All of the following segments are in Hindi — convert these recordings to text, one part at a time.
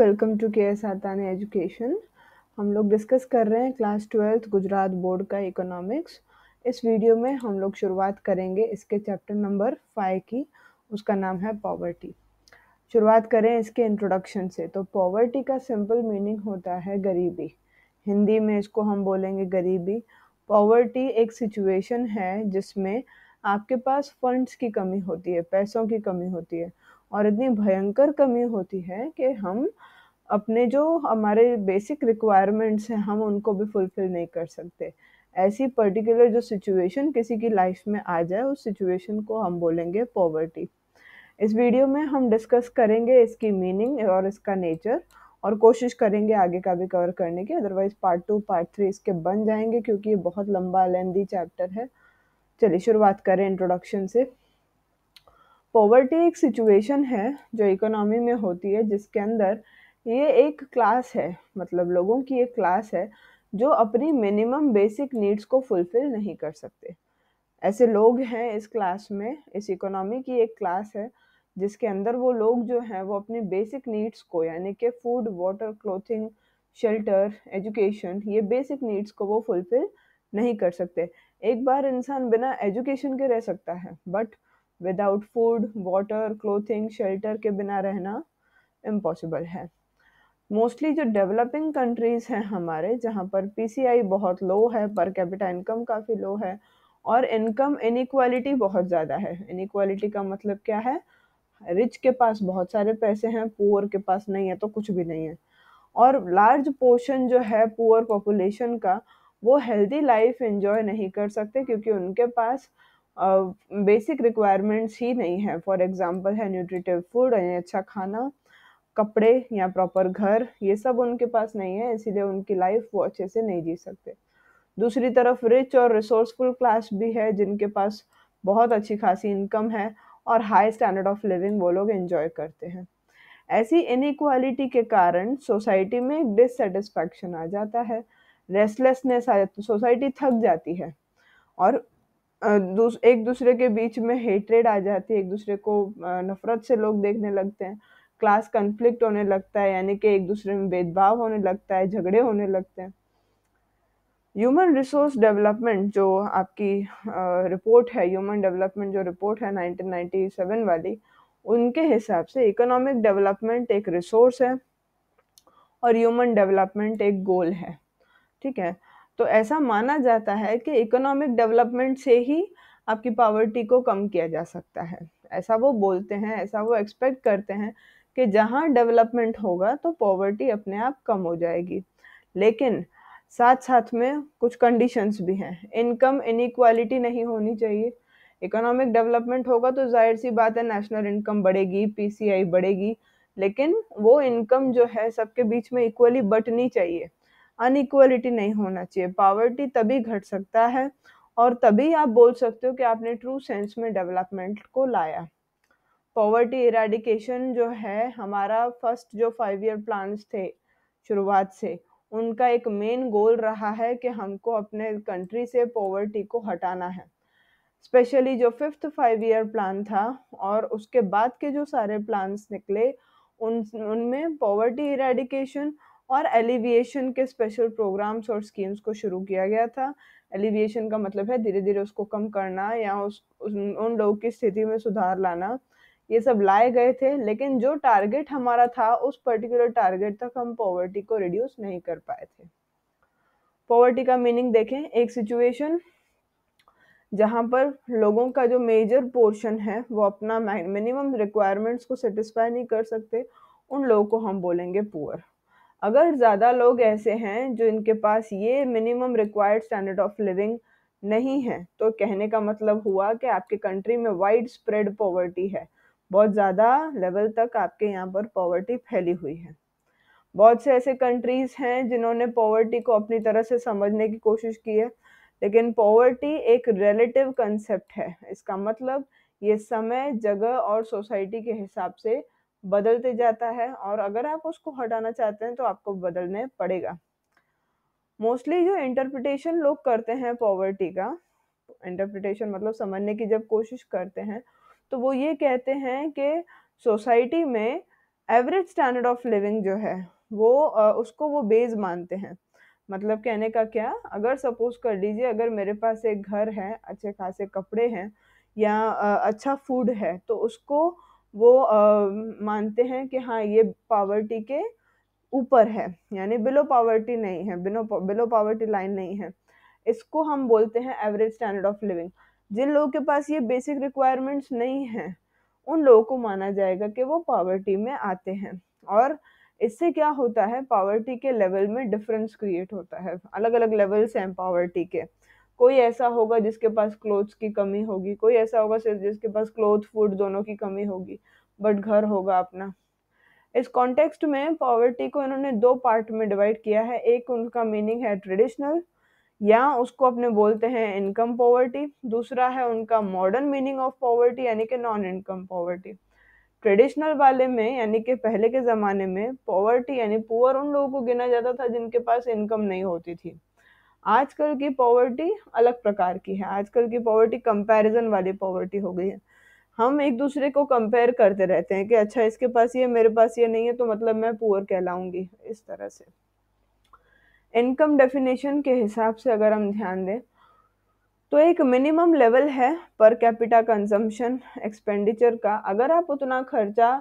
वेलकम टू के एस आतानी एजुकेशन। हम लोग डिस्कस कर रहे हैं क्लास 12th गुजरात बोर्ड का इकोनॉमिक्स। इस वीडियो में हम लोग शुरुआत करेंगे इसके चैप्टर नंबर 5 की। उसका नाम है पॉवर्टी। शुरुआत करें इसके इंट्रोडक्शन से। तो पॉवर्टी का सिंपल मीनिंग होता है गरीबी। हिंदी में इसको हम बोलेंगे गरीबी। पॉवर्टी एक सिचुएशन है जिसमें आपके पास फंड्स की कमी होती है, पैसों की कमी होती है, और इतनी भयंकर कमी होती है कि हम अपने जो हमारे बेसिक रिक्वायरमेंट्स हैं हम उनको भी फुलफिल नहीं कर सकते। ऐसी पर्टिकुलर जो सिचुएशन किसी की लाइफ में आ जाए उस सिचुएशन को हम बोलेंगे पॉवर्टी। इस वीडियो में हम डिस्कस करेंगे इसकी मीनिंग और इसका नेचर, और कोशिश करेंगे आगे का भी कवर करने की। अदरवाइज पार्ट 2 पार्ट 3 इसके बन जाएंगे क्योंकि ये बहुत लंबा लेंदी चैप्टर है। चलिए शुरुआत करें इंट्रोडक्शन से। पॉवर्टी एक सिचुएशन है जो इकोनॉमी में होती है जिसके अंदर ये एक क्लास है, मतलब लोगों की एक क्लास है जो अपनी मिनिमम बेसिक नीड्स को फुलफिल नहीं कर सकते। ऐसे लोग हैं इस क्लास में। इस इकोनॉमी की एक क्लास है जिसके अंदर वो लोग जो हैं वो अपनी बेसिक नीड्स को, यानी कि food, water, clothing, shelter, education, ये बेसिक नीड्स को वो फुलफिल नहीं कर सकते। एक बार इंसान बिना एजुकेशन के रह सकता है, but without food, water, clothing, shelter के बिना रहना इम्पॉसिबल है। मोस्टली जो डेवलपिंग कंट्रीज हैं हमारे, जहाँ पर पीसीआई बहुत लो है, पर कैपिटा इनकम काफ़ी लो है, और इनकम इनइक्वालिटी बहुत ज़्यादा है। इनइक्वालिटी का मतलब क्या है? रिच के पास बहुत सारे पैसे हैं, पुअर के पास नहीं है तो कुछ भी नहीं है। और लार्ज पोर्शन जो है पुअर पॉपुलेशन का, वो हेल्दी लाइफ एंजॉय नहीं कर सकते क्योंकि उनके पास बेसिक रिक्वायरमेंट्स ही नहीं है। फॉर एग्जांपल है न्यूट्रिटिव फूड, यानी अच्छा खाना, कपड़े या प्रॉपर घर, ये सब उनके पास नहीं है, इसीलिए उनकी लाइफ वो अच्छे से नहीं जी सकते। दूसरी तरफ रिच और रिसोर्सफुल क्लास भी है जिनके पास बहुत अच्छी खासी इनकम है और हाई स्टैंडर्ड ऑफ लिविंग वो लोग एंजॉय करते हैं। ऐसी इनइक्वालिटी के कारण सोसाइटी में एक डिससेटिस्फैक्शन आ जाता है, रेस्टलेसनेस आ जाती है, सोसाइटी थक जाती है, और एक दूसरे के बीच में हेट्रेड आ जाती है, एक दूसरे को नफरत से लोग देखने लगते हैं, क्लास कन्फ्लिक्ट होने लगता है, यानी कि एक दूसरे में भेदभाव होने लगता है, झगड़े होने लगते हैं। ह्यूमन रिसोर्स डेवलपमेंट जो आपकी रिपोर्ट है, ह्यूमन डेवलपमेंट जो रिपोर्ट है 1997 वाली, उनके हिसाब से इकोनॉमिक डेवलपमेंट एक रिसोर्स है और ह्यूमन डेवलपमेंट एक गोल है। ठीक है, तो ऐसा माना जाता है कि इकोनॉमिक डेवलपमेंट से ही आपकी पॉवर्टी को कम किया जा सकता है। ऐसा वो बोलते हैं, ऐसा वो एक्सपेक्ट करते हैं कि जहाँ डेवलपमेंट होगा तो पॉवर्टी अपने आप कम हो जाएगी। लेकिन साथ साथ में कुछ कंडीशंस भी हैं। इनकम इनइक्वालिटी नहीं होनी चाहिए। इकोनॉमिक डेवलपमेंट होगा तो जाहिर सी बात है नेशनल इनकम बढ़ेगी, पीसीआई बढ़ेगी, लेकिन वो इनकम जो है सबके बीच में इक्वली बंटनी चाहिए। अनइक्वलिटी नहीं होना चाहिए। पॉवर्टी तभी घट सकता है और तभी आप बोल सकते हो कि आपने ट्रू सेंस में डेवलपमेंट को लाया। पॉवर्टी इरेडिकेशन जो है हमारा फर्स्ट जो 5 ईयर प्लान्स थे शुरुआत से, उनका एक मेन गोल रहा है कि हमको अपने कंट्री से पॉवर्टी को हटाना है। स्पेशली जो 5th 5 ईयर प्लान था और उसके बाद के जो सारे प्लान्स निकले, उनमें पॉवर्टी इरेडिकेशन और एलिविएशन के स्पेशल प्रोग्राम्स और स्कीम्स को शुरू किया गया था। एलिविएशन का मतलब है धीरे धीरे उसको कम करना या उन लोगों की स्थिति में सुधार लाना। ये सब लाए गए थे, लेकिन जो टारगेट हमारा था उस पर्टिकुलर टारगेट तक हम पॉवर्टी को रिड्यूस नहीं कर पाए थे। पॉवर्टी का मीनिंग देखें, एक सिचुएशन जहाँ पर लोगों का जो मेजर पोर्शन है वो अपना मिनिमम रिक्वायरमेंट्स को सेटिस्फाई नहीं कर सकते, उन लोगों को हम बोलेंगे पुअर। अगर ज़्यादा लोग ऐसे हैं जो इनके पास ये minimum required standard of living नहीं है, तो कहने का मतलब हुआ कि आपके कंट्री में वाइड स्प्रेड पॉवर्टी है। बहुत ज़्यादा लेवल तक आपके यहाँ पर पॉवर्टी फैली हुई है। बहुत से ऐसे कंट्रीज़ हैं जिन्होंने पॉवर्टी को अपनी तरह से समझने की कोशिश की है, लेकिन पॉवर्टी एक रिलेटिव कंसेप्ट है। इसका मतलब ये समय, जगह और सोसाइटी के हिसाब से बदलते जाता है, और अगर आप उसको हटाना चाहते हैं तो आपको बदलने पड़ेगा। मोस्टली जो इंटरप्रिटेशन लोग करते हैं पॉवर्टी का, इंटरप्रिटेशन मतलब समझने की जब कोशिश करते हैं, तो वो ये कहते हैं कि सोसाइटी में एवरेज स्टैंडर्ड ऑफ लिविंग जो है वो उसको वो बेस मानते हैं। मतलब कहने का क्या, अगर सपोज कर लीजिए अगर मेरे पास एक घर है, अच्छे खासे कपड़े हैं या अच्छा फूड है, तो उसको वो मानते हैं कि हाँ ये पावर्टी के ऊपर है, यानी बिलो पावर्टी नहीं है, बिलो बिलो पावर्टी लाइन नहीं है। इसको हम बोलते हैं एवरेज स्टैंडर्ड ऑफ लिविंग। जिन लोगों के पास ये बेसिक रिक्वायरमेंट्स नहीं है, उन लोगों को माना जाएगा कि वो पॉवर्टी में आते हैं। और इससे क्या होता है, पॉवर्टी के लेवल में डिफरेंस क्रिएट होता है। अलग अलग लेवल्स हैं पॉवर्टी के। कोई ऐसा होगा जिसके पास क्लोथ्स की कमी होगी, कोई ऐसा होगा सिर्फ जिसके पास क्लोथ फूड दोनों की कमी होगी, बट घर होगा अपना। इस कॉन्टेक्स्ट में पॉवर्टी को इन्होंने दो पार्ट में डिवाइड किया है। एक उनका मीनिंग है ट्रेडिशनल, या उसको अपने बोलते हैं इनकम पॉवर्टी। दूसरा है उनका मॉडर्न मीनिंग ऑफ पॉवर्टी, यानी कि नॉन इनकम पॉवर्टी। ट्रेडिशनल वाले में यानी कि पहले के ज़माने में पॉवर्टी यानी पुअर उन लोगों को गिना जाता था जिनके पास इनकम नहीं होती थी। आजकल की पॉवर्टी अलग प्रकार की है। आजकल की पॉवर्टी कंपैरिजन वाली पॉवर्टी हो गई है। हम एक दूसरे को कंपेयर करते रहते हैं कि अच्छा इसके पास ये मेरे पास ये नहीं है, तो मतलब मैं पुअर कहलाऊंगी, इस तरह से। इनकम डेफिनेशन के हिसाब से अगर हम ध्यान दें तो एक मिनिमम लेवल है पर कैपिटा कंजम्पशन एक्सपेंडिचर का। अगर आप उतना खर्चा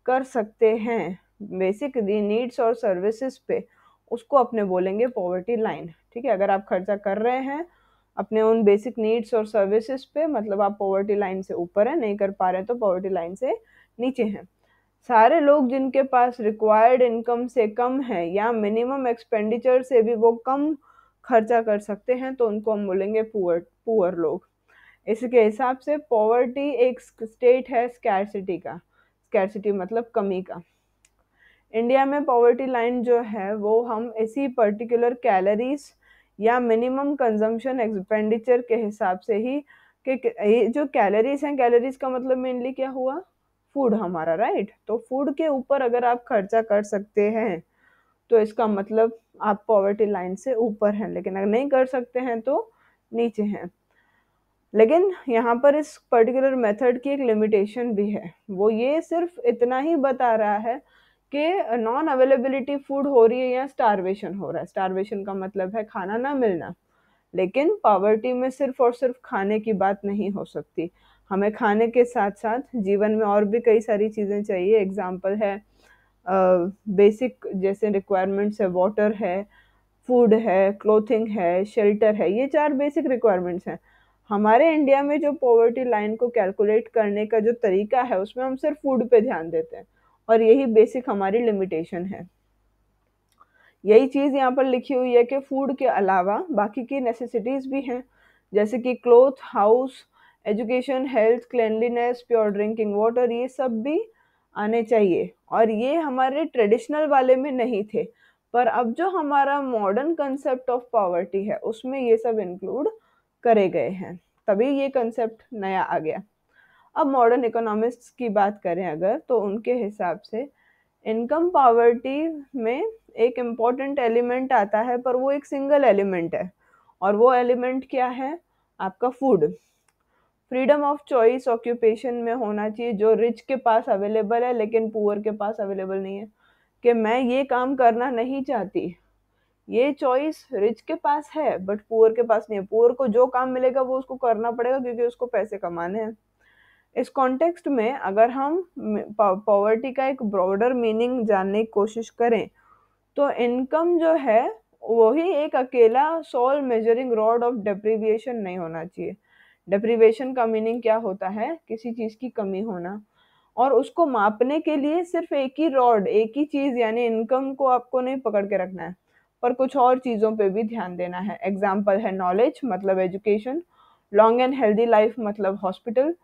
कर सकते हैं बेसिक नीड्स और सर्विसेज पे, उसको अपने बोलेंगे पॉवर्टी लाइन। ठीक है, अगर आप खर्चा कर रहे हैं अपने उन बेसिक नीड्स और सर्विसेज पे, मतलब आप पॉवर्टी लाइन से ऊपर है, नहीं कर पा रहे तो पॉवर्टी लाइन से नीचे हैं। सारे लोग जिनके पास रिक्वायर्ड इनकम से कम है या मिनिमम एक्सपेंडिचर से भी वो कम खर्चा कर सकते हैं, तो उनको हम बोलेंगे पुअर पुअर लोग। इसके हिसाब से पॉवर्टी एक स्टेट है स्कैरसिटी का। स्कैरसिटी मतलब कमी का। इंडिया में पॉवर्टी लाइन जो है वो हम इसी पर्टिकुलर कैलोरीज या मिनिमम कंजम्पशन एक्सपेंडिचर के हिसाब से ही, कि ये जो कैलोरीज हैं, कैलोरीज का मतलब मेनली क्या हुआ, फूड हमारा, राइट। तो फूड के ऊपर अगर आप खर्चा कर सकते हैं तो इसका मतलब आप पॉवर्टी लाइन से ऊपर हैं, लेकिन अगर नहीं कर सकते हैं तो नीचे हैं। लेकिन यहाँ पर इस पर्टिकुलर मेथड की एक लिमिटेशन भी है। वो ये सिर्फ इतना ही बता रहा है कि नॉन अवेलेबिलिटी फूड हो रही है या स्टारवेशन हो रहा है। स्टारवेशन का मतलब है खाना ना मिलना, लेकिन पॉवर्टी में सिर्फ और सिर्फ खाने की बात नहीं हो सकती। हमें खाने के साथ साथ जीवन में और भी कई सारी चीज़ें चाहिए। एग्जाम्पल है बेसिक जैसे रिक्वायरमेंट्स है, वाटर है, फूड है, क्लोथिंग है, शेल्टर है। ये 4 बेसिक रिक्वायरमेंट्स हैं। हमारे इंडिया में जो पॉवर्टी लाइन को कैलकुलेट करने का जो तरीका है उसमें हम सिर्फ फूड पे ध्यान देते हैं, और यही बेसिक हमारी लिमिटेशन है। यही चीज़ यहाँ पर लिखी हुई है कि फूड के अलावा बाकी की नेसेसिटीज़ भी हैं, जैसे कि cloth, house, education, health, cleanliness, pure drinking water, ये सब भी आने चाहिए। और ये हमारे ट्रेडिशनल वाले में नहीं थे, पर अब जो हमारा मॉडर्न कंसेप्ट ऑफ पॉवर्टी है उसमें ये सब इंक्लूड करे गए हैं, तभी ये कंसेप्ट नया आ गया। अब मॉडर्न इकोनॉमिस्ट्स की बात करें अगर, तो उनके हिसाब से इनकम पॉवर्टी में एक इम्पॉर्टेंट एलिमेंट आता है, पर वो एक सिंगल एलिमेंट है, और वो एलिमेंट क्या है, आपका food. Freedom of choice occupation में होना चाहिए, जो रिच के पास अवेलेबल है लेकिन पुअर के पास अवेलेबल नहीं है, कि मैं ये काम करना नहीं चाहती, ये चॉइस रिच के पास है बट पुअर के पास नहीं है। पुअर को जो काम मिलेगा वो उसको करना पड़ेगा क्योंकि उसको पैसे कमाने हैं। इस कॉन्टेक्स्ट में अगर हम पॉवर्टी का एक ब्रॉडर मीनिंग जानने की कोशिश करें, तो इनकम जो है वही एक अकेला सोल मेजरिंग रॉड ऑफ डेप्रिविएशन नहीं होना चाहिए। डेप्रिवेशन का मीनिंग क्या होता है, किसी चीज़ की कमी होना, और उसको मापने के लिए सिर्फ एक ही रॉड, एक ही चीज़ यानी इनकम को आपको नहीं पकड़ के रखना है, पर कुछ और चीज़ों पे भी ध्यान देना है। एग्जाम्पल है नॉलेज मतलब education, long and healthy life मतलब hospital,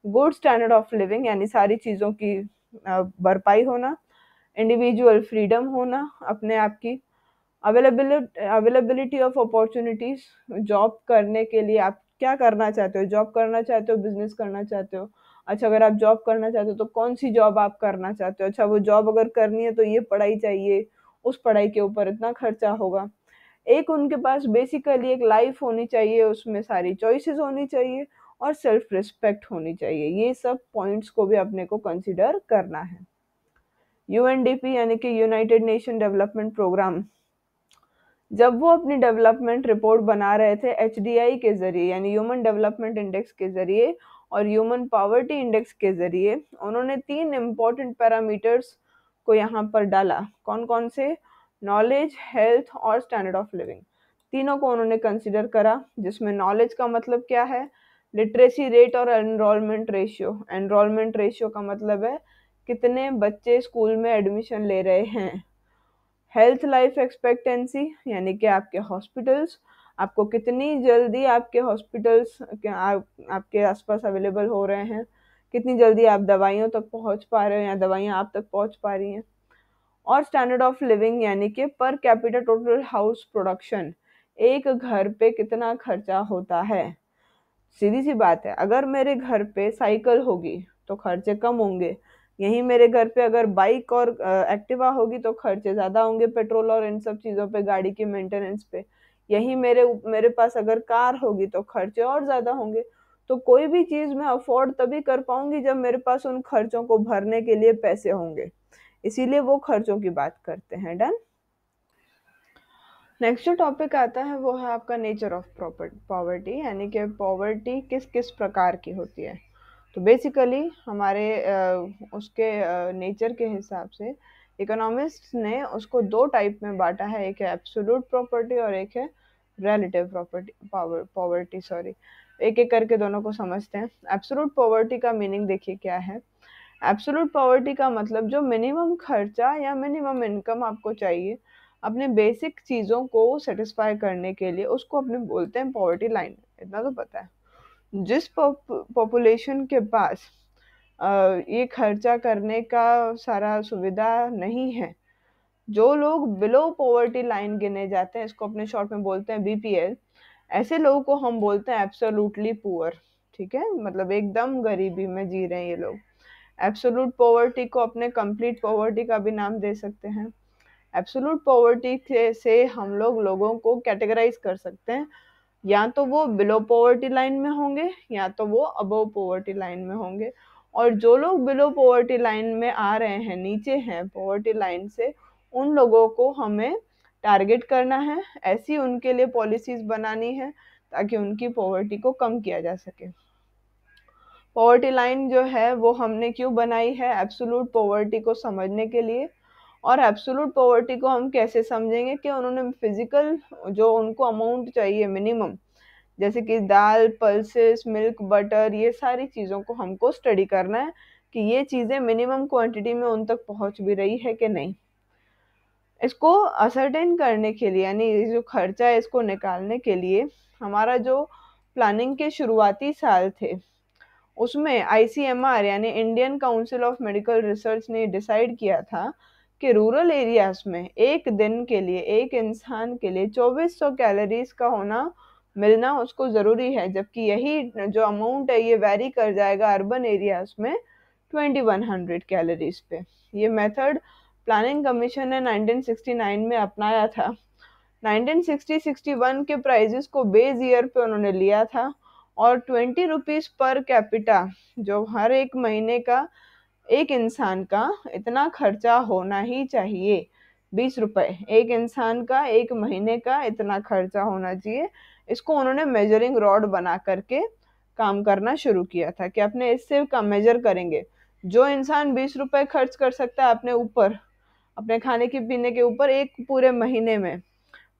good standard of living यानी सारी चीज़ों की भरपाई होना, इंडिविजुअल फ्रीडम होना अपने आप की, अवेलेबिलिटी ऑफ अपॉर्चुनिटीज़, जॉब करने के लिए आप क्या करना चाहते हो, जॉब करना चाहते हो, बिजनेस करना चाहते हो। अच्छा, अगर आप जॉब करना चाहते हो तो कौन सी जॉब आप करना चाहते हो। अच्छा, वो जॉब अगर करनी है तो ये पढ़ाई चाहिए, उस पढ़ाई के ऊपर इतना खर्चा होगा। एक उनके पास बेसिकली एक लाइफ होनी चाहिए, उसमें सारी चॉइसेस होनी चाहिए और सेल्फ रिस्पेक्ट होनी चाहिए। ये सब पॉइंट्स को भी अपने को कंसिडर करना है। यूएनडीपी यानी कि यूनाइटेड नेशन डेवलपमेंट प्रोग्राम, जब वो अपनी डेवलपमेंट रिपोर्ट बना रहे थे एचडीआई के जरिए यानी ह्यूमन डेवलपमेंट इंडेक्स के जरिए और ह्यूमन पॉवर्टी इंडेक्स के जरिए, उन्होंने 3 इम्पोर्टेंट पैरामीटर्स को यहाँ पर डाला। कौन कौन से? नॉलेज, हेल्थ और स्टैंडर्ड ऑफ लिविंग। तीनों को उन्होंने कंसिडर करा, जिसमें नॉलेज का मतलब क्या है? लिटरेसी रेट और एनरोलमेंट रेशियो। एनरोलमेंट रेशियो का मतलब है कितने बच्चे स्कूल में एडमिशन ले रहे हैं। हेल्थ लाइफ एक्सपेक्टेंसी यानी कि आपके हॉस्पिटल्स, आपको कितनी जल्दी आपके हॉस्पिटल्स आपके आसपास अवेलेबल हो रहे हैं, कितनी जल्दी आप दवाइयों तक पहुंच पा रहे हो या दवाइयाँ आप तक पहुंच पा रही हैं। और स्टैंडर्ड ऑफ लिविंग यानी कि per capita total house production, एक घर पे कितना खर्चा होता है। सीधी सी बात है, अगर मेरे घर पे साइकिल होगी तो खर्चे कम होंगे, यहीं मेरे घर पे अगर बाइक और एक्टिवा होगी तो खर्चे ज़्यादा होंगे पेट्रोल और इन सब चीज़ों पे, गाड़ी की मेंटेनेंस पे। यहीं मेरे मेरे पास अगर कार होगी तो खर्चे और ज़्यादा होंगे। तो कोई भी चीज़ मैं अफोर्ड तभी कर पाऊंगी जब मेरे पास उन खर्चों को भरने के लिए पैसे होंगे, इसीलिए वो खर्चों की बात करते हैं। डन। नेक्स्ट जो टॉपिक आता है वो है आपका नेचर ऑफ पॉवर्टी, यानी कि पॉवर्टी किस किस प्रकार की होती है। तो बेसिकली हमारे उसके नेचर के हिसाब से इकोनॉमिस्ट्स ने उसको 2 टाइप में बांटा है, एक है एब्सोल्यूट प्रॉपर्टी और एक है रिलेटिव प्रॉपर्टी पॉवर्टी सॉरी। एक एक करके दोनों को समझते हैं। एब्सोल्यूट पॉवर्टी का मीनिंग देखिए क्या है। एब्सोल्यूट पॉवर्टी का मतलब जो मिनिमम खर्चा या मिनिमम इनकम आपको चाहिए अपने बेसिक चीज़ों को सेटिस्फाई करने के लिए, उसको अपने बोलते हैं पॉवर्टी लाइन। इतना तो पता है। जिस पॉपुलेशन के पास ये खर्चा करने का सारा सुविधा नहीं है, जो लोग बिलो पॉवर्टी लाइन गिने जाते हैं, इसको अपने शॉर्ट में बोलते हैं बीपीएल, ऐसे लोगों को हम बोलते हैं एब्सोल्युटली पुअर। ठीक है, मतलब एकदम गरीबी में जी रहे हैं ये लोग। एब्सोल्यूट पॉवर्टी को अपने कंप्लीट पॉवर्टी का भी नाम दे सकते हैं। एब्सोल्यूट पॉवर्टी से हम लोग लोगों को कैटेगराइज कर सकते हैं, या तो वो बिलो पॉवर्टी लाइन में होंगे या तो वो अबव पॉवर्टी लाइन में होंगे। और जो लोग बिलो पॉवर्टी लाइन में आ रहे हैं, नीचे हैं पॉवर्टी लाइन से, उन लोगों को हमें टारगेट करना है, ऐसी उनके लिए पॉलिसीज बनानी है ताकि उनकी पॉवर्टी को कम किया जा सके। पॉवर्टी लाइन जो है वो हमने क्यों बनाई है? एब्सोल्यूट पॉवर्टी को समझने के लिए। और एब्सोल्यूट पॉवर्टी को हम कैसे समझेंगे कि उन्होंने फिजिकल जो उनको अमाउंट चाहिए मिनिमम, जैसे कि दाल, पल्सेस, मिल्क, बटर, ये सारी चीज़ों को हमको स्टडी करना है कि ये चीज़ें मिनिमम क्वांटिटी में उन तक पहुंच भी रही है कि नहीं। इसको असरटेन करने के लिए, यानी जो खर्चा है इसको निकालने के लिए, हमारा जो प्लानिंग के शुरुआती साल थे उसमें आईसीएमआर यानी Indian council of medical research ने डिसाइड किया था कि रूरल एरियाज में एक दिन के लिए एक इंसान के लिए 2400 कैलोरीज का होना मिलना उसको ज़रूरी है, जबकि यही जो अमाउंट है ये वैरी कर जाएगा अर्बन एरियाज में 2100 कैलोरीज पे। ये मेथड प्लानिंग कमीशन ने 1969 में अपनाया था। 1960-61 के प्राइजेस को बेस ईयर पे उन्होंने लिया था और 20 रुपीज पर कैपिटा, जो हर एक महीने का एक इंसान का इतना खर्चा होना ही चाहिए, 20 रुपए एक इंसान का एक महीने का इतना खर्चा होना चाहिए। इसको उन्होंने मेजरिंग रॉड बना करके काम करना शुरू किया था कि अपने इससे का मेजर करेंगे। जो इंसान 20 रुपए खर्च कर सकता है अपने ऊपर, अपने खाने की पीने के ऊपर एक पूरे महीने में,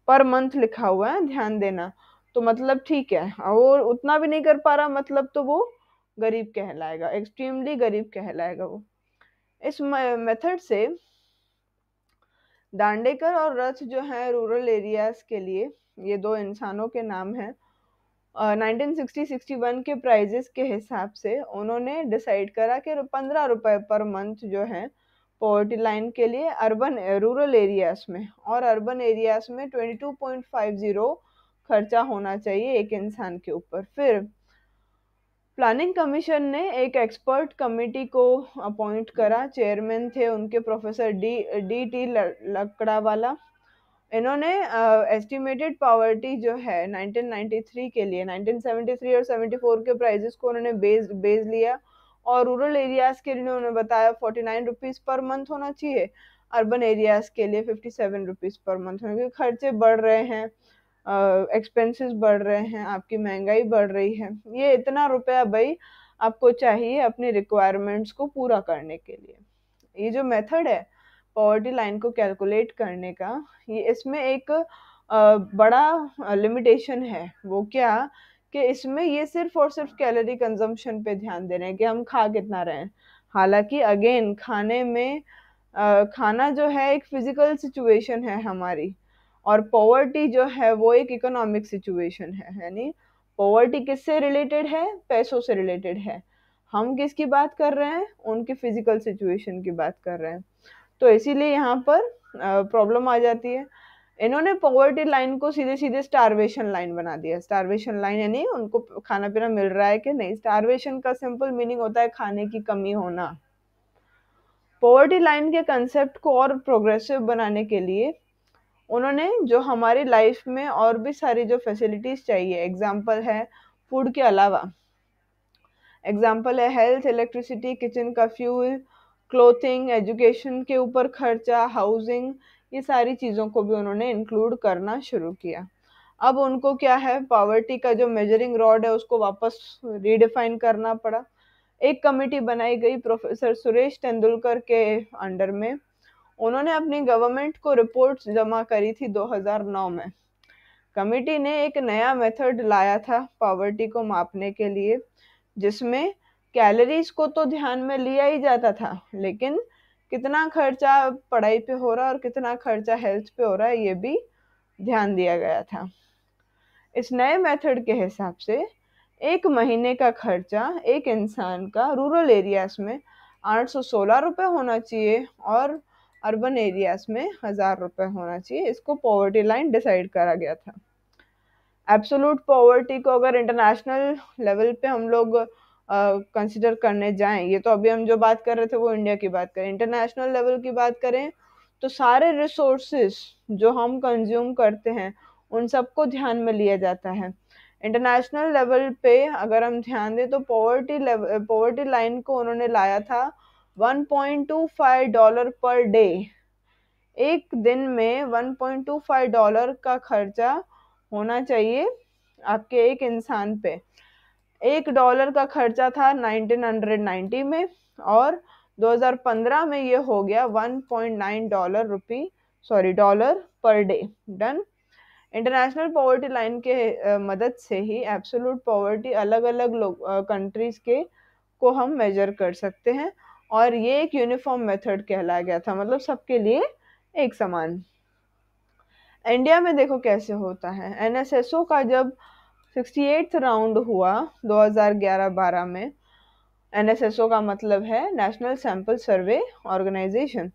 पर मंथ लिखा हुआ है ध्यान देना, तो मतलब ठीक है। और उतना भी नहीं कर पा रहा मतलब तो वो गरीब कहलाएगा, एक्सट्रीमली गरीब कहलाएगा वो। इस मेथड से दांडेकर और रथ जो है रूरल एरियाज के लिए, ये 2 इंसानों के नाम हैं, 1960-61 के प्राइजेस के हिसाब से उन्होंने डिसाइड करा कि 15 रुपए पर मंथ जो है पॉवर्टी लाइन के लिए अर्बन रूरल एरियाज में, और अर्बन एरियाज में 22.50 खर्चा होना चाहिए एक इंसान के ऊपर। फिर प्लानिंग कमीशन ने एक एक्सपर्ट कमेटी को अपॉइंट करा, चेयरमैन थे उनके प्रोफेसर डी टी लकड़ावाला। इन्होंने एस्टिमेटेड पॉवर्टी जो है 1993 के लिए, 1973 और 74 के प्राइजेस को उन्होंने बेस लिया और रूरल एरियाज के लिए उन्होंने बताया 49 रुपीज पर मंथ होना चाहिए, अर्बन एरियाज के लिए 57 रुपीज पर मंथ होना, क्योंकि खर्चे बढ़ रहे हैं, एक्सपेंसेस बढ़ रहे हैं, आपकी महंगाई बढ़ रही है। ये इतना रुपया भाई आपको चाहिए अपनी रिक्वायरमेंट्स को पूरा करने के लिए। ये जो मेथड है पॉवर्टी लाइन को कैलकुलेट करने का, ये इसमें एक बड़ा लिमिटेशन है। वो क्या कि इसमें ये सिर्फ और सिर्फ कैलोरी कंजम्पशन पे ध्यान दे रहे हैं कि हम खा कितना रहे हैं। हालांकि अगेन खाने में खाना जो है एक फिजिकल सिचुएशन है हमारी, और पॉवर्टी जो है वो एक इकोनॉमिक सिचुएशन है। यानी पॉवर्टी किससे रिलेटेड है? पैसों से रिलेटेड है। हम किसकी बात कर रहे हैं? उनकी फिजिकल सिचुएशन की बात कर रहे हैं। तो इसीलिए यहाँ पर प्रॉब्लम आ जाती है। इन्होंने पॉवर्टी लाइन को सीधे सीधे स्टारवेशन लाइन बना दिया। स्टारवेशन लाइन यानी उनको खाना पीना मिल रहा है कि नहीं। स्टारवेशन का सिंपल मीनिंग होता है खाने की कमी होना। पॉवर्टी लाइन के कंसेप्ट को और प्रोग्रेसिव बनाने के लिए उन्होंने जो हमारी लाइफ में और भी सारी जो फैसिलिटीज चाहिए, एग्जाम्पल है फूड के अलावा, एग्जाम्पल है हेल्थ, इलेक्ट्रिसिटी, किचन का फ्यूल, क्लोथिंग, एजुकेशन के ऊपर खर्चा, हाउसिंग, ये सारी चीज़ों को भी उन्होंने इंक्लूड करना शुरू किया। अब उनको क्या है, पॉवर्टी का जो मेजरिंग रॉड है उसको वापस रीडिफाइन करना पड़ा। एक कमेटी बनाई गई प्रोफेसर सुरेश तेंदुलकर के अंडर में। उन्होंने अपनी गवर्नमेंट को रिपोर्ट्स जमा करी थी 2009 में। कमेटी ने एक नया मेथड लाया था पॉवर्टी को मापने के लिए, जिसमें कैलोरीज को तो ध्यान में लिया ही जाता था, लेकिन कितना खर्चा पढ़ाई पे हो रहा है और कितना खर्चा हेल्थ पे हो रहा है ये भी ध्यान दिया गया था। इस नए मेथड के हिसाब से एक महीने का खर्चा एक इंसान का रूरल एरियाज में 816 रुपये होना चाहिए और अर्बन एरियाज में 1000 रुपये होना चाहिए। इसको पॉवर्टी लाइन डिसाइड करा गया था। एब्सोल्यूट पॉवर्टी को अगर इंटरनेशनल लेवल पे हम लोग कंसिडर करने जाएं, ये तो अभी हम जो बात कर रहे थे वो इंडिया की बात करें, इंटरनेशनल लेवल की बात करें तो सारे रिसोर्सेज जो हम कंज्यूम करते हैं उन सबको ध्यान में लिया जाता है। इंटरनेशनल लेवल पे अगर हम ध्यान दें तो पॉवर्टी लाइन को उन्होंने लाया था $1.25 पर डे। एक दिन में $1.25 का खर्चा होना चाहिए आपके एक इंसान पे। $1 का खर्चा था 1990 में, और 2015 में ये हो गया $1.9 per day. Done. International poverty line के मदद से ही एब्सोल्यूट पॉवर्टी अलग अलग कंट्रीज के को हम मेजर कर सकते हैं, और ये एक यूनिफॉर्म मेथड कहलाया गया था, मतलब सबके लिए एक समान। इंडिया में देखो कैसे होता है। एनएसएसओ का जब 68th राउंड हुआ 2011-12 में, एनएसएसओ का मतलब है नेशनल सैंपल सर्वे ऑर्गेनाइजेशन,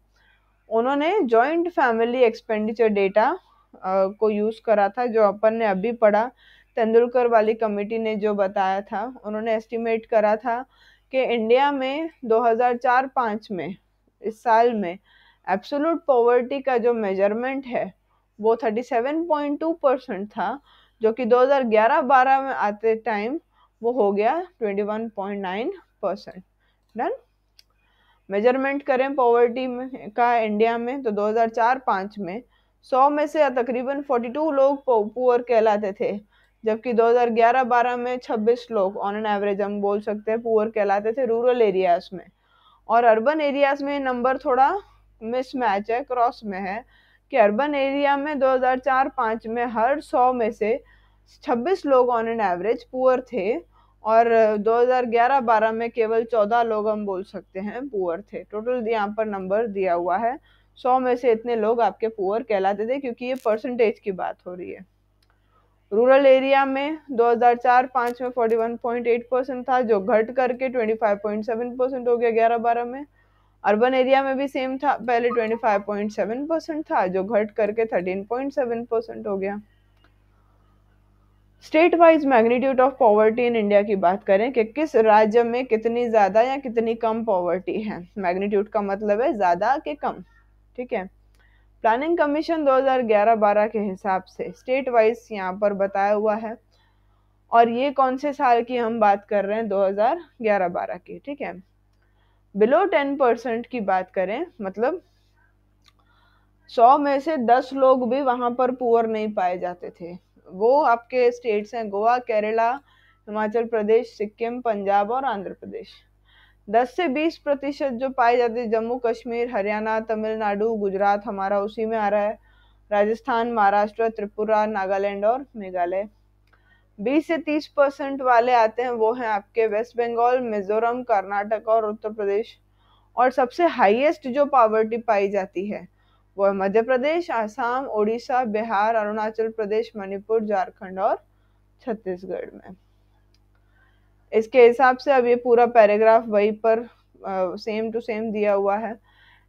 उन्होंने जॉइंट फैमिली एक्सपेंडिचर डेटा को यूज करा था, जो अपन ने अभी पढ़ा। तेंदुलकर वाली कमेटी ने जो बताया था, उन्होंने एस्टिमेट करा था कि इंडिया में 2004-05 में, इस साल में एब्सोल्यूट पॉवर्टी का जो मेजरमेंट है वो 37.2% था, जो कि 2011-12 में आते टाइम वो हो गया 21.9%। डन। मेजरमेंट करें पॉवर्टी में का इंडिया में तो 2004-05 में 100 में से तकरीबन 42 लोग पुअर कहलाते थे, जबकि 2011-12 में 26 लोग ऑन एन एवरेज हम बोल सकते हैं पुअर कहलाते थे रूरल एरियाज में। और अर्बन एरियाज में नंबर थोड़ा मिसमैच है, क्रॉस में है, कि अर्बन एरिया में 2004-05 में हर 100 में से 26 लोग ऑन एन एवरेज पुअर थे, और 2011-12 में केवल 14 लोग हम बोल सकते हैं पुअर थे। टोटल यहाँ पर नंबर दिया हुआ है, 100 में से इतने लोग आपके पुअर कहलाते थे, क्योंकि ये परसेंटेज की बात हो रही है। रूरल एरिया में 2004-05 में 41.8% था, जो घट करके 25.7% हो गया 11-12 में। अर्बन एरिया में भी सेम था, पहले 25.7% था, जो घट करके 13.7% हो गया। State wise magnitude of poverty in India की बात करें कि किस राज्य में कितनी ज्यादा या कितनी कम पॉवर्टी है। मैग्नीट्यूड का मतलब है ज्यादा के कम, ठीक है। प्लानिंग कमीशन 2011-12 के हिसाब से स्टेट वाइज यहाँ पर बताया हुआ है। और ये कौन से साल की हम बात कर रहे हैं, 2011-12 की, ठीक है। बिलो 10% की बात करें, मतलब 100 में से 10 लोग भी वहां पर पुअर नहीं पाए जाते थे। वो आपके स्टेट्स हैं गोवा, केरला, हिमाचल प्रदेश, सिक्किम, पंजाब और आंध्र प्रदेश। 10 से 20% जो पाए जाते हैं जम्मू कश्मीर, हरियाणा, तमिलनाडु, गुजरात हमारा उसी में आ रहा है, राजस्थान, महाराष्ट्र, त्रिपुरा, नागालैंड और मेघालय। 20 से 30% वाले आते हैं, वो हैं आपके वेस्ट बंगाल, मिजोरम, कर्नाटक और उत्तर प्रदेश। और सबसे हाईएस्ट जो पॉवर्टी पाई जाती है वो है मध्य प्रदेश, आसाम, उड़ीसा, बिहार, अरुणाचल प्रदेश, मणिपुर, झारखंड और छत्तीसगढ़ में। इसके हिसाब से अब ये पूरा पैराग्राफ वही पर सेम टू सेम दिया हुआ है।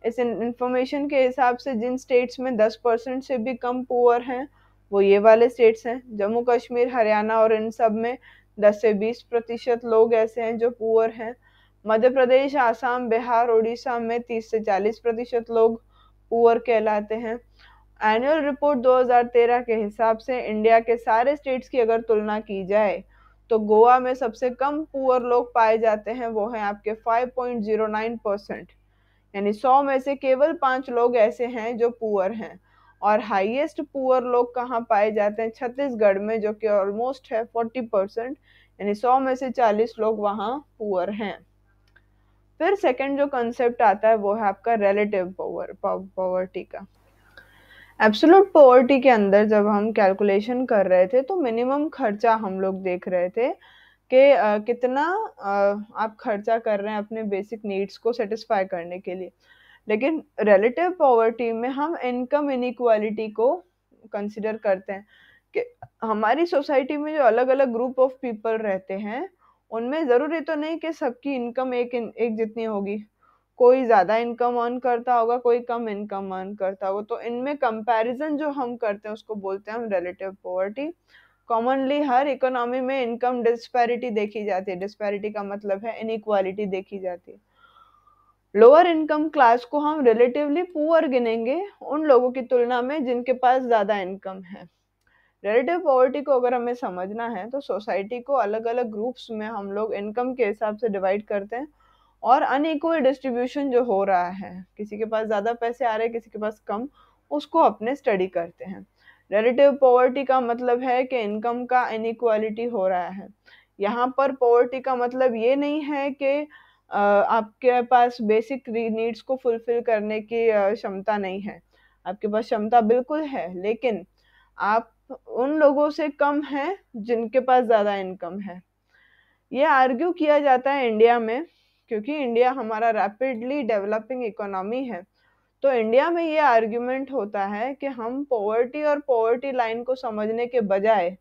इस इंफॉर्मेशन के हिसाब से जिन स्टेट्स में 10% से भी कम पुअर हैं वो ये वाले स्टेट्स हैं, जम्मू कश्मीर, हरियाणा, और इन सब में 10 से 20% लोग ऐसे हैं जो पुअर हैं। मध्य प्रदेश, आसाम, बिहार, उड़ीसा में 30 से 40% लोग पुअर कहलाते हैं। एनुअल रिपोर्ट 2013 के हिसाब से इंडिया के सारे स्टेट्स की अगर तुलना की जाए तो गोवा में सबसे कम पुअर लोग पाए जाते हैं, वो हैं आपके 5.09%। यानी 100 में से केवल 5 लोग ऐसे हैं जो पुअर हैं। और हाईएस्ट पुअर लोग कहाँ पाए जाते हैं, छत्तीसगढ़ में, जो कि ऑलमोस्ट है 40%। यानी 100 में से 40 लोग वहाँ पुअर हैं। फिर सेकंड जो कंसेप्ट आता है वो है आपका रिलेटिव पॉवर्टी का। एब्सोल्यूट पॉवर्टी के अंदर जब हम कैलकुलेशन कर रहे थे तो मिनिमम खर्चा हम लोग देख रहे थे कि कितना आप खर्चा कर रहे हैं अपने बेसिक नीड्स को सेटिस्फाई करने के लिए। लेकिन रिलेटिव पॉवर्टी में हम इनकम इनइक्वालिटी को कंसिडर करते हैं कि हमारी सोसाइटी में जो अलग अलग ग्रुप ऑफ पीपल रहते हैं उनमें ज़रूरी तो नहीं कि सबकी इनकम एक जितनी होगी। कोई ज़्यादा इनकम अर्न करता होगा, कोई कम इनकम अर्न करता होगा, तो इनमें कंपैरिजन जो हम करते हैं उसको बोलते हैं हम रिलेटिव पॉवर्टी। कॉमनली हर इकोनॉमी में इनकम डिस्पैरिटी देखी जाती है। डिस्पैरिटी का मतलब है इनइक्वालिटी देखी जाती है। लोअर इनकम क्लास को हम रिलेटिवली पुअर गिनेंगे उन लोगों की तुलना में जिनके पास ज़्यादा इनकम है। रिलेटिव पॉवर्टी को अगर हमें समझना है तो सोसाइटी को अलग अलग ग्रुप्स में हम लोग इनकम के हिसाब से डिवाइड करते हैं और अनइक्वल डिस्ट्रीब्यूशन जो हो रहा है, किसी के पास ज़्यादा पैसे आ रहे हैं, किसी के पास कम, उसको अपने स्टडी करते हैं। रिलेटिव पॉवर्टी का मतलब है कि इनकम का इनइक्वालिटी हो रहा है। यहाँ पर पॉवर्टी का मतलब ये नहीं है कि आपके पास बेसिक नीड्स को फुलफिल करने की क्षमता नहीं है। आपके पास क्षमता बिल्कुल है, लेकिन आप उन लोगों से कम हैं जिनके पास ज़्यादा इनकम है। ये आर्ग्यू किया जाता है इंडिया में, क्योंकि इंडिया हमारा रैपिडली डेवलपिंग इकोनॉमी है। तो इंडिया में ये आर्ग्यूमेंट होता है कि हम पॉवर्टी और पॉवर्टी लाइन को समझने के बजाय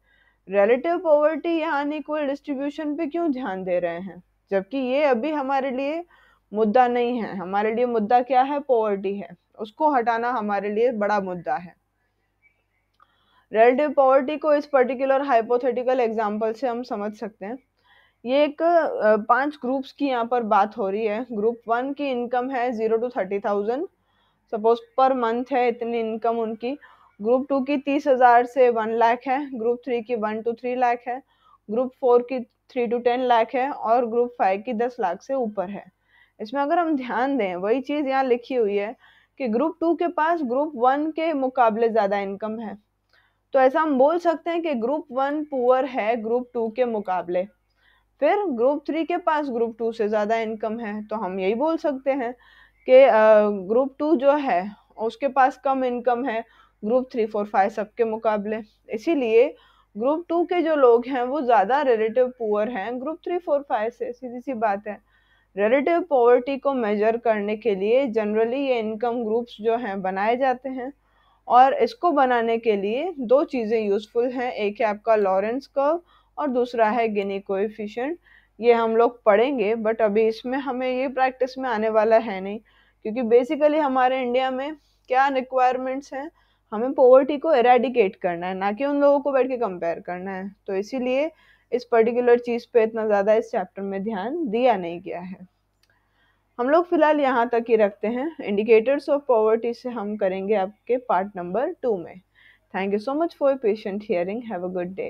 रिलेटिव पॉवर्टी या अनइक्वल डिस्ट्रीब्यूशन पे क्यों ध्यान दे रहे हैं, जबकि ये अभी हमारे लिए मुद्दा नहीं है। हमारे लिए मुद्दा क्या है, पॉवर्टी है। उसको हटाना हमारे लिए बड़ा मुद्दा है। रिलेटिव पॉवर्टी को इस पर्टिकुलर हाइपोथेटिकल एग्जांपल से हम समझ सकते हैं। ये एक 5 ग्रुप्स की यहाँ पर बात हो रही है। ग्रुप 1 की इनकम है 0 to 30,000, सपोज पर मंथ है इतनी इनकम उनकी। ग्रुप 2 की 30,000 से 1 लाख है। ग्रुप 3 की 1 to 3 लाख है। ग्रुप 4 की 3 to 10 लाख है और ग्रुप 5 की 10 लाख से ऊपर है। इसमें अगर हम ध्यान दें, वही चीज़ यहाँ लिखी हुई है कि ग्रुप 2 के पास ग्रुप 1 के मुकाबले ज़्यादा इनकम है। तो ऐसा हम बोल सकते हैं कि ग्रुप 1 पुअर है ग्रुप 2 के मुकाबले। फिर ग्रुप 3 के पास ग्रुप 2 से ज़्यादा इनकम है, तो हम यही बोल सकते हैं कि ग्रुप 2 जो है उसके पास कम इनकम है ग्रुप 3, 4, 5 सबके मुकाबले। इसीलिए ग्रुप 2 के जो लोग हैं वो ज़्यादा रिलेटिव पुअर हैं ग्रुप 3, 4, 5 से। सीधी सी बात है। रिलेटिव पॉवर्टी को मेजर करने के लिए जनरली ये इनकम ग्रुप्स जो हैं बनाए जाते हैं, और इसको बनाने के लिए 2 चीज़ें यूज़फुल हैं। एक है आपका लॉरेंस कर्व और दूसरा है गिनी कोएफिशिएंट। ये हम लोग पढ़ेंगे, बट अभी इसमें हमें ये प्रैक्टिस में आने वाला है नहीं, क्योंकि बेसिकली हमारे इंडिया में क्या रिक्वायरमेंट्स हैं, हमें पॉवर्टी को एरेडिकेट करना है, ना कि उन लोगों को बैठ के कंपेयर करना है। तो इसीलिए इस पर्टिकुलर चीज़ पे इतना ज़्यादा इस चैप्टर में ध्यान दिया नहीं गया है। हम लोग फिलहाल यहाँ तक ही रखते हैं। इंडिकेटर्स ऑफ पॉवर्टी से हम करेंगे आपके पार्ट नंबर 2 में। Thank you so much for patient hearing. Have a good day.